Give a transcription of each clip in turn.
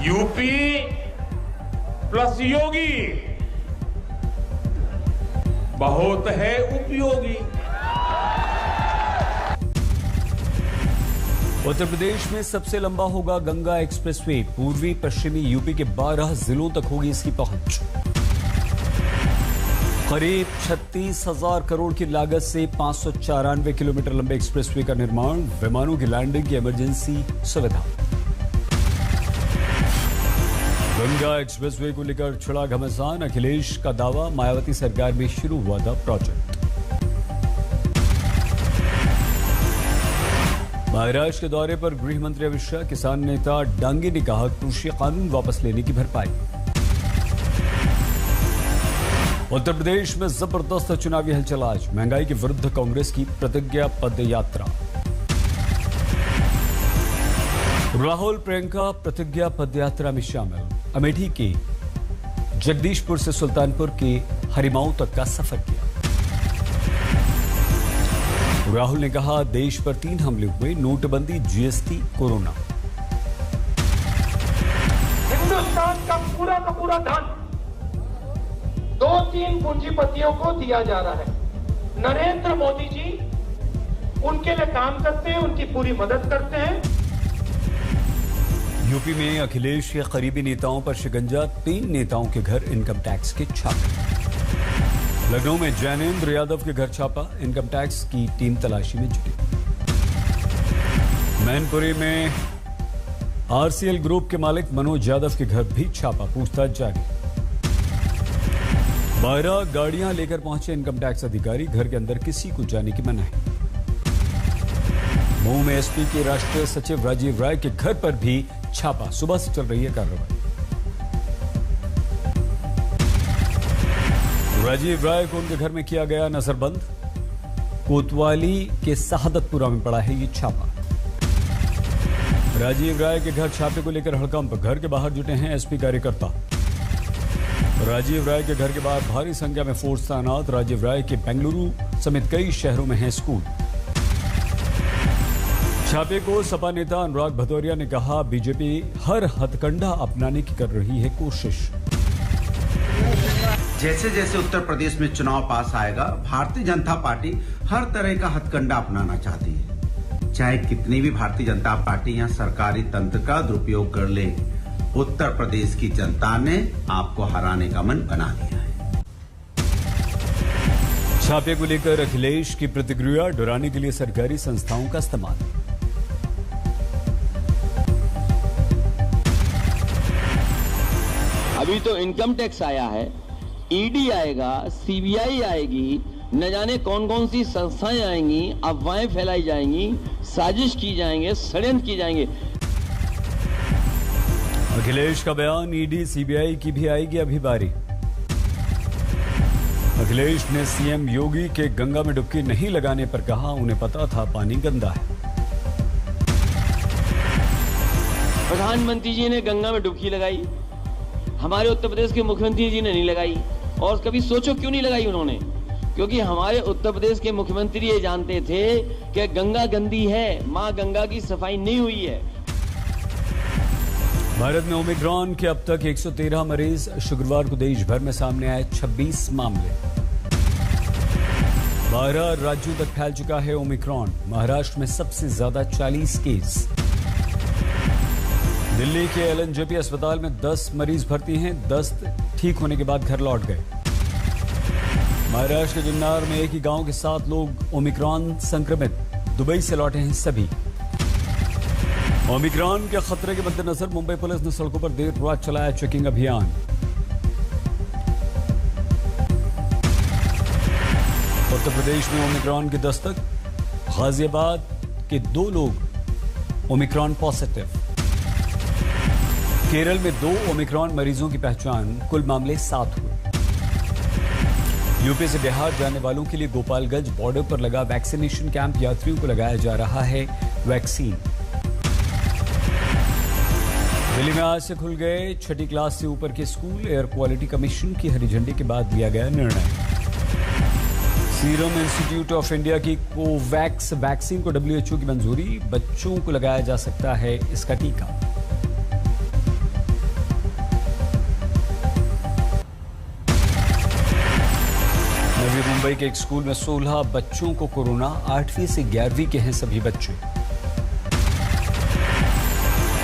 UP plus योगी बहुत है उपयोगी। उत्तर प्रदेश में सबसे लंबा होगा गंगा एक्सप्रेसवे। पूर्वी पश्चिमी यूपी के 12 जिलों तक होगी इसकी पहुंच। करीब 36,000 करोड़ की लागत से 594 किलोमीटर लंबे एक्सप्रेसवे का निर्माण। विमानों की लैंडिंग की इमरजेंसी सुविधा। गंगा एक्सप्रेसवे को लेकर छिड़ा घमासान। अखिलेश का दावा, मायावती सरकार में शुरू हुआ था प्रोजेक्ट। महाराष्ट्र के दौरे पर गृह मंत्री अमित शाह। किसान नेता डांगे ने कहा, कृषि कानून वापस लेने की भरपाई। उत्तर प्रदेश में जबरदस्त चुनावी हलचल आज। महंगाई के विरुद्ध कांग्रेस की प्रतिज्ञा पद यात्रा। राहुल प्रियंका प्रतिज्ञा पद यात्रा में शामिल। अमेठी के जगदीशपुर से सुल्तानपुर के हरिमाऊ तक का सफर किया। राहुल ने कहा, देश पर 3 हमले हुए, नोटबंदी, जीएसटी, कोरोना। हिंदुस्तान का पूरा धन 2-3 पूंजीपतियों को दिया जा रहा है। नरेंद्र मोदी जी उनके लिए काम करते हैं, उनकी पूरी मदद करते हैं। यूपी में अखिलेश के करीबी नेताओं पर शिकंजा। 3 नेताओं के घर इनकम टैक्स के छापे। लखनऊ में जैनेंद्र यादव के घर छापा। इनकम टैक्स की टीम तलाशी में जुटी। मैनपुरी में आरसीएल ग्रुप के मालिक मनोज यादव के घर भी छापा। पूछताछ जारी। 12 गाड़ियां लेकर पहुंचे इनकम टैक्स अधिकारी। घर के अंदर किसी को जाने की मनाही। मऊ में एसपी के राष्ट्रीय सचिव राजीव राय के घर पर भी छापा। सुबह से चल रही है कार्रवाई। राजीव राय को उनके घर में किया गया नजरबंद। कोतवाली के शहादतपुरा में पड़ा है ये छापा। राजीव राय के घर छापे को लेकर हड़कंप। घर के बाहर जुटे हैं एसपी कार्यकर्ता। राजीव राय के घर के बाहर भारी संख्या में फोर्स तैनात। राजीव राय के बेंगलुरु समेत कई शहरों में हैं स्कूल। छापे को सपा नेता अनुराग भदौरिया ने कहा, बीजेपी हर हथकंडा अपनाने की कर रही है कोशिश। जैसे जैसे उत्तर प्रदेश में चुनाव पास आएगा, भारतीय जनता पार्टी हर तरह का हथकंडा अपनाना चाहती है। चाहे कितनी भी भारतीय जनता पार्टी यहाँ सरकारी तंत्र का दुरुपयोग कर ले, उत्तर प्रदेश की जनता ने आपको हराने का मन बना लिया है। छापे को लेकर अखिलेश की प्रतिक्रिया। डराने के लिए सरकारी संस्थाओं का इस्तेमाल। अभी तो इनकम टैक्स आया है, ईडी आएगा, सीबीआई आएगी, न जाने कौन कौन सी संस्थाएं आएंगी, अफवाहें फैलाई जाएंगी, साजिश की जाएंगे, षड्यंत्र की जाएंगे। अखिलेश का बयान, ईडी सीबीआई की भी आएगी अभी बारी। अखिलेश ने सीएम योगी के गंगा में डुबकी नहीं लगाने पर कहा, उन्हें पता था पानी गंदा है। प्रधानमंत्री जी ने गंगा में डुबकी लगाई, हमारे उत्तर प्रदेश के मुख्यमंत्री जी ने नहीं लगाई। और कभी सोचो क्यों नहीं लगाई उन्होंने? क्योंकि हमारे उत्तर प्रदेश के मुख्यमंत्री ये जानते थे कि गंगा गंदी है, मां गंगा की सफाई नहीं हुई है। भारत में ओमिक्रॉन के अब तक 113 मरीज। शुक्रवार को देश भर में सामने आए 26 मामले। 12 राज्यों तक फैल चुका है ओमिक्रॉन। महाराष्ट्र में सबसे ज्यादा 40 केस। दिल्ली के एलएनजेपी अस्पताल में 10 मरीज भर्ती हैं। 10 ठीक होने के बाद घर लौट गए। महाराष्ट्र के जुन्नर में एक ही गांव के 7 लोग ओमिक्रॉन संक्रमित। दुबई से लौटे हैं सभी। ओमिक्रॉन के खतरे के मद्देनजर मुंबई पुलिस ने सड़कों पर देर रात चलाया चेकिंग अभियान। उत्तर प्रदेश में ओमिक्रॉन की दस्तक। गाजियाबाद के 2 लोग ओमिक्रॉन पॉजिटिव। केरल में 2 ओमिक्रॉन मरीजों की पहचान। कुल मामले 7 हुए। यूपी से बिहार जाने वालों के लिए गोपालगंज बॉर्डर पर लगा वैक्सीनेशन कैंप। यात्रियों को लगाया जा रहा है वैक्सीन। दिल्ली में आज से खुल गए 6ठी क्लास से ऊपर के स्कूल। एयर क्वालिटी कमीशन की हरी झंडी के बाद लिया गया निर्णय। सीरम इंस्टीट्यूट ऑफ इंडिया की कोवैक्स वैक्सीन को WHO की मंजूरी। बच्चों को लगाया जा सकता है इसका टीका। नवी मुंबई के एक स्कूल में 16 बच्चों को कोरोना, 8वीं से 11वीं के हैं सभी बच्चे।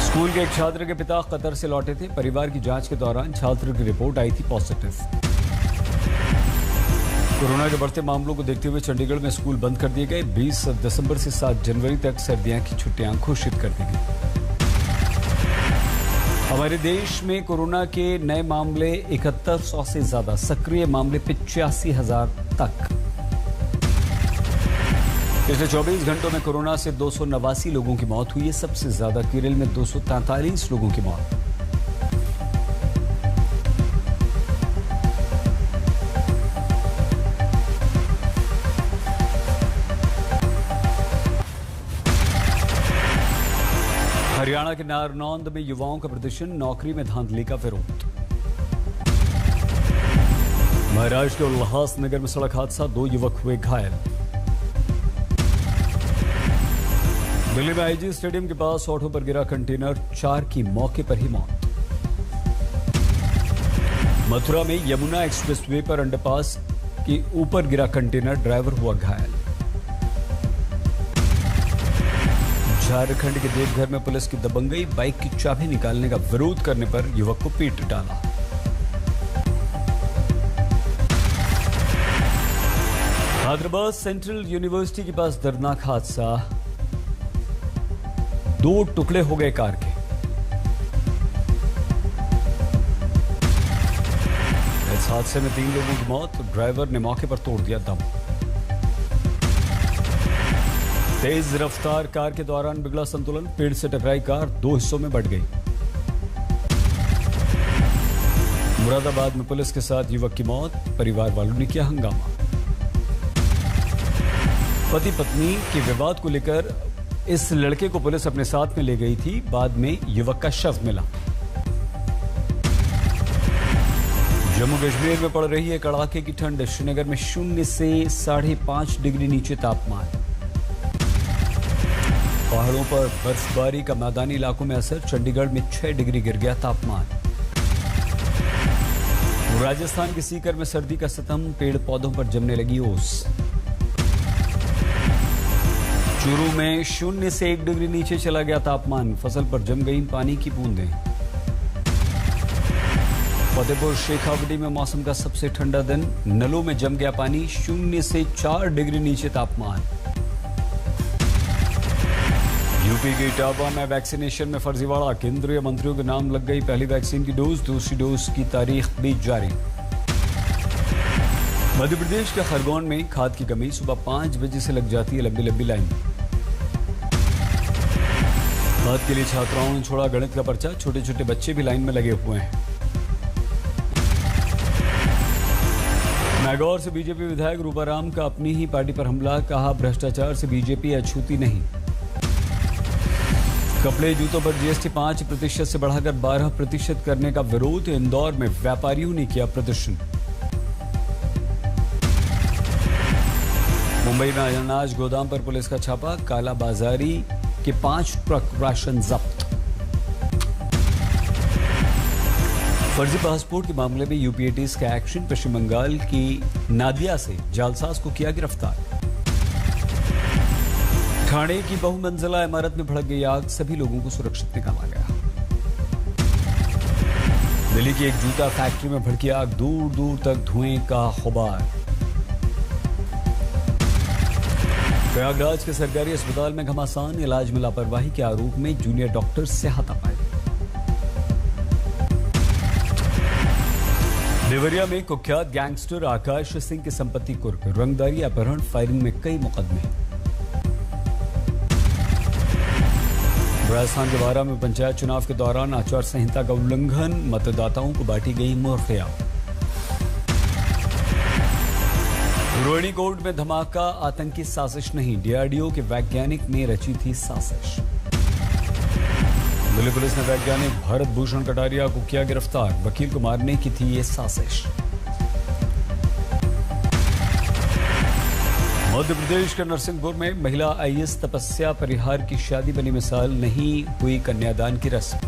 स्कूल के एक छात्र के पिता कतर से लौटे थे। परिवार की जांच के दौरान छात्र की रिपोर्ट आई थी पॉजिटिव। कोरोना के बढ़ते मामलों को देखते हुए चंडीगढ़ में स्कूल बंद कर दिए गए। 20 दिसंबर से 7 जनवरी तक सर्दियों की छुट्टियां घोषित कर दी गई। हमारे देश में कोरोना के नए मामले 7100 से ज्यादा, सक्रिय मामले 85,000 तक। पिछले 24 घंटों में कोरोना से 289 लोगों की मौत हुई है। सबसे ज्यादा केरल में 243 लोगों की मौत। हरियाणा के नारनौंद में युवाओं का प्रदर्शन, नौकरी में धांधली का विरोध। महाराष्ट्र के उल्लासनगर में सड़क हादसा, 2 युवक हुए घायल। दिल्ली में आईजी स्टेडियम के पास ऑटो पर गिरा कंटेनर, 4 की मौके पर ही मौत। मथुरा में यमुना एक्सप्रेसवे पर अंडरपास के ऊपर गिरा कंटेनर, ड्राइवर हुआ घायल। झारखंड के देवघर में पुलिस की दबंगई, बाइक की चाबी निकालने का विरोध करने पर युवक को पीट डाला। हैदराबाद सेंट्रल यूनिवर्सिटी के पास दर्दनाक हादसा, 2 टुकड़े हो गए कार के। इस हादसे में 3 लोगों की मौत, ड्राइवर ने मौके पर तोड़ दिया दम। तेज रफ्तार कार के दौरान बिगड़ा संतुलन, पेड़ से टकराई कार, 2 हिस्सों में बंट गई। मुरादाबाद में पुलिस के साथ युवक की मौत, परिवार वालों ने किया हंगामा। पति पत्नी के विवाद को लेकर इस लड़के को पुलिस अपने साथ में ले गई थी। बाद में युवक का शव मिला। जम्मू कश्मीर में पड़ रही है कड़ाके की ठंड, श्रीनगर में 0 से 5.5 डिग्री नीचे तापमान। पहाड़ों पर बर्फबारी का मैदानी इलाकों में असर, चंडीगढ़ में 6 डिग्री गिर गया तापमान। राजस्थान के सीकर में सर्दी का सितम, पेड़ पौधों पर जमने लगी ओस। चूरू में 0 से 1 डिग्री नीचे चला गया तापमान, फसल पर जम गई पानी की बूंदें। फतेहपुर शेखावटी में मौसम का सबसे ठंडा दिन, नलों में जम गया पानी, 0 से 4 डिग्री नीचे तापमान। यूपी के इटावा में वैक्सीनेशन में फर्जीवाड़ा, केंद्रीय मंत्रियों के नाम लग गई पहली वैक्सीन की डोज, दूसरी डोज की तारीख भी जारी। मध्य प्रदेश के खरगोन में खाद की कमी, सुबह 5 बजे से लग जाती है लंबी लंबी लाइन। खाद के लिए छात्राओं ने छोड़ा गणित का पर्चा, छोटे छोटे बच्चे भी लाइन में लगे हुए हैं। नागौर से बीजेपी विधायक रूपाराम का अपनी ही पार्टी पर हमला, कहा भ्रष्टाचार से बीजेपी अछूती नहीं। कपड़े जूतों पर जीएसटी 5% से बढ़ाकर 12% करने का विरोध, इंदौर में व्यापारियों ने किया प्रदर्शन। मुंबई में अनाज गोदाम पर पुलिस का छापा, कालाबाजारी के 5 ट्रक राशन जब्त। फर्जी पासपोर्ट के मामले में यूपीएटीज का एक्शन, पश्चिम बंगाल की नादिया से जालसाज को किया गिरफ्तार। ठाणे की बहुमंजिला इमारत में भड़क गई आग, सभी लोगों को सुरक्षित निकाला गया। दिल्ली की एक जूता फैक्ट्री में भड़की आग, दूर दूर तक धुएं का खुबार। प्रयागराज के सरकारी अस्पताल में घमासान, इलाज में लापरवाही के आरोप में जूनियर डॉक्टर से हाथापाई। देवरिया में कुख्यात गैंगस्टर आकाश सिंह की संपत्ति कुर्क, रंगदारी, अपहरण, फायरिंग में कई मुकदमे। राजस्थान के बारा में पंचायत चुनाव के दौरान आचार संहिता का उल्लंघन, मतदाताओं को बांटी गई मुहर्रियां। रोहिणी कोर्ट में धमाका, आतंकी साजिश नहीं, डीआरडीओ के वैज्ञानिक ने रची थी साजिश। दिल्ली पुलिस ने वैज्ञानिक भारत भूषण कटारिया को किया गिरफ्तार, वकील को मारने की थी ये साजिश। मध्य प्रदेश के नरसिंहपुर में महिला आईएएस तपस्या परिहार की शादी बनी मिसाल, नहीं हुई कन्यादान की रस्म।